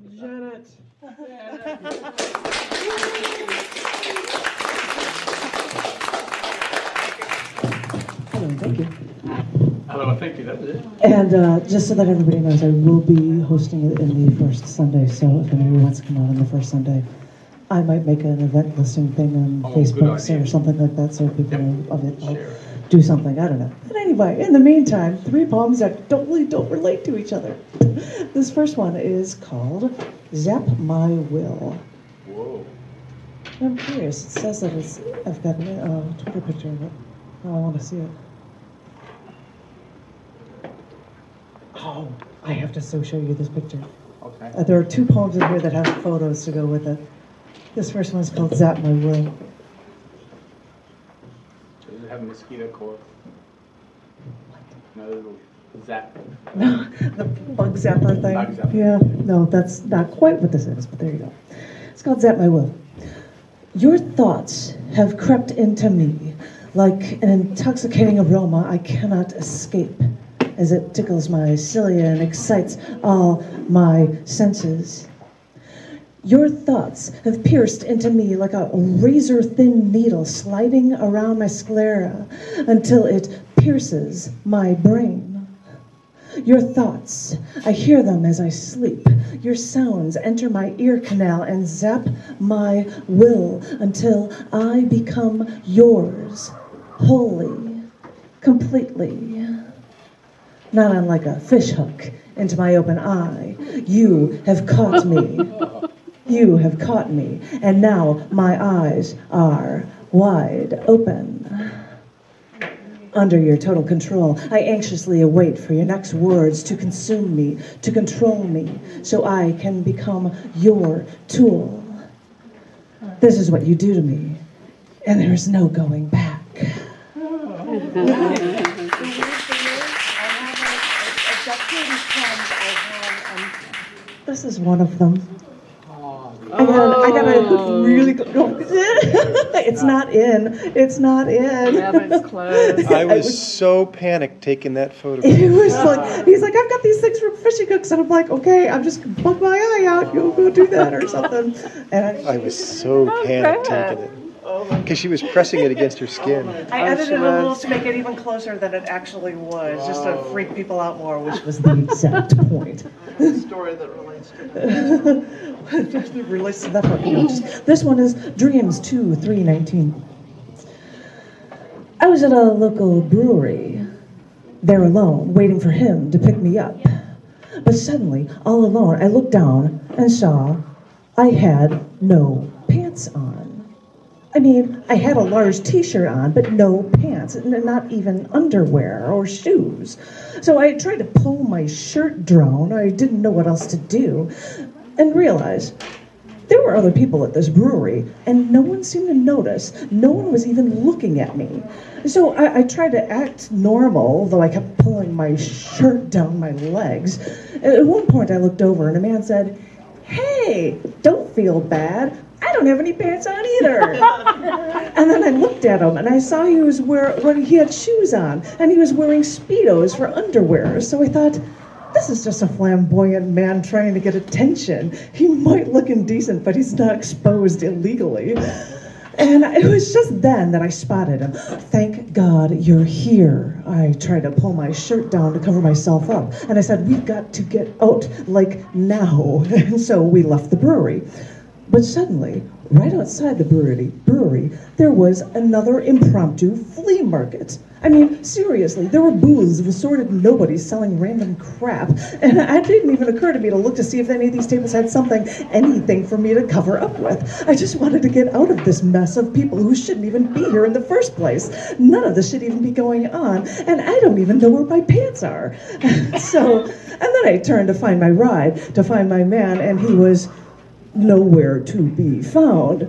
Janet. Hello, thank you. Hello, thank you. That was it. And just so that everybody knows, I will be hosting it in the first Sunday, so if anybody wants to come out on the first Sunday, I might make an event listing thing on Facebook or something like that, so people know of it. I'll do something, I don't know. But anyway, in the meantime, 3 poems that don't relate to each other. This first one is called Zap My Will. Whoa. I'm curious, it says that I've got a Twitter picture of it. Oh, I want to see it. Oh, I have to so show you this picture. Okay. There are 2 poems in here that have photos to go with it. This first one is called Zap My Will. Does it have a mosquito coil? No, little zap. No, the bug zapper thing. Bug zapper. Yeah, no, that's not quite what this is, but there you go. It's called Zap My Will. Your thoughts have crept into me like an intoxicating aroma I cannot escape, as it tickles my cilia and excites all my senses. Your thoughts have pierced into me like a razor-thin needle sliding around my sclera until it pierces my brain. Your thoughts, I hear them as I sleep. Your sounds enter my ear canal and zap my will until I become yours, wholly, completely. Not unlike a fish hook into my open eye. You have caught me. You have caught me, and now my eyes are wide open. Under your total control, I anxiously await for your next words to consume me, to control me, so I can become your tool. This is what you do to me, and there is no going back. This is one of them. I gotta really go. No. It's not in. It's not in. Yeah, but it's closed. I was so panicked taking that photo. It was like, he's like, I've got these things from fishing hooks, and I'm like, okay, I'm just gonna bug my eye out. You'll go do that or something. And I was so panicked taking it. Because she was pressing it agaast her skin. I edited it a little to make it even closer than it actually was, just to freak people out more, which was the exact point. Story that relates to It relates to that part. You know, this one is Dreams 2/3/19. I was at a local brewery, there alone, waiting for him to pick me up. But suddenly, all alone, I looked down and saw I had no pants on. I mean, I had a large t-shirt on, but no pants, not even underwear or shoes. So I tried to pull my shirt down. I didn't know what else to do, and realized there were other people at this brewery, and no one seemed to notice. No one was even looking at me. So I tried to act normal, though I kept pulling my shirt down my legs. At one point, I looked over, and a man said, "Hey, don't feel bad. I don't have any pants on either." And then I looked at him, and I saw he had shoes on, and he was wearing Speedos for underwear. So I thought, this is just a flamboyant man trying to get attention. He might look indecent, but he's not exposed illegally. And it was just then that I spotted him. Thank God you're here. I tried to pull my shirt down to cover myself up. And I said, we've got to get out, like now. And so we left the brewery. But suddenly, right outside the brewery, there was another impromptu flea market. I mean, seriously, there were booths of assorted nobodies selling random crap, and it didn't even occur to me to look to see if any of these tables had anything for me to cover up with. I just wanted to get out of this mess of people who shouldn't even be here in the first place. None of this should even be going on, and I don't even know where my pants are. And then I turned to find my ride, to find my man, and he was nowhere to be found.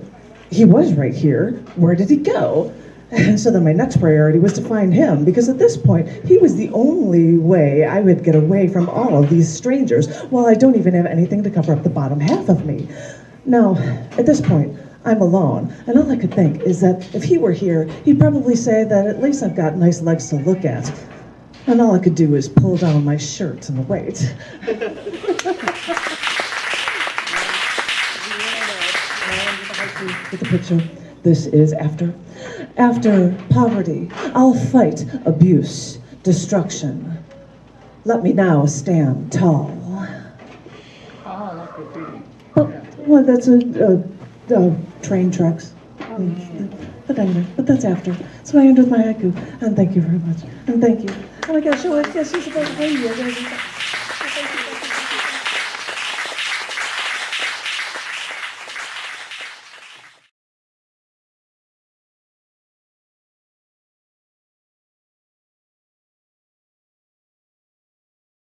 He was right here. Where did he go? And so then my next priority was to find him, because at this point, he was the only way I would get away from all of these strangers, while I don't even have anything to cover up the bottom half of me. Now, at this point, I'm alone, and all I could think is that if he were here, he'd probably say that at least I've got nice legs to look at. And all I could do is pull down my shirt and wait. with the picture. This is after. After poverty, I'll fight abuse, destruction. Let me now stand tall. Oh, like graffiti. Well, that's a train tracks. But anyway, but that's after. So I end with my haiku. And thank you very much. And thank you. Oh my gosh, so I guess you're supposed to bring you.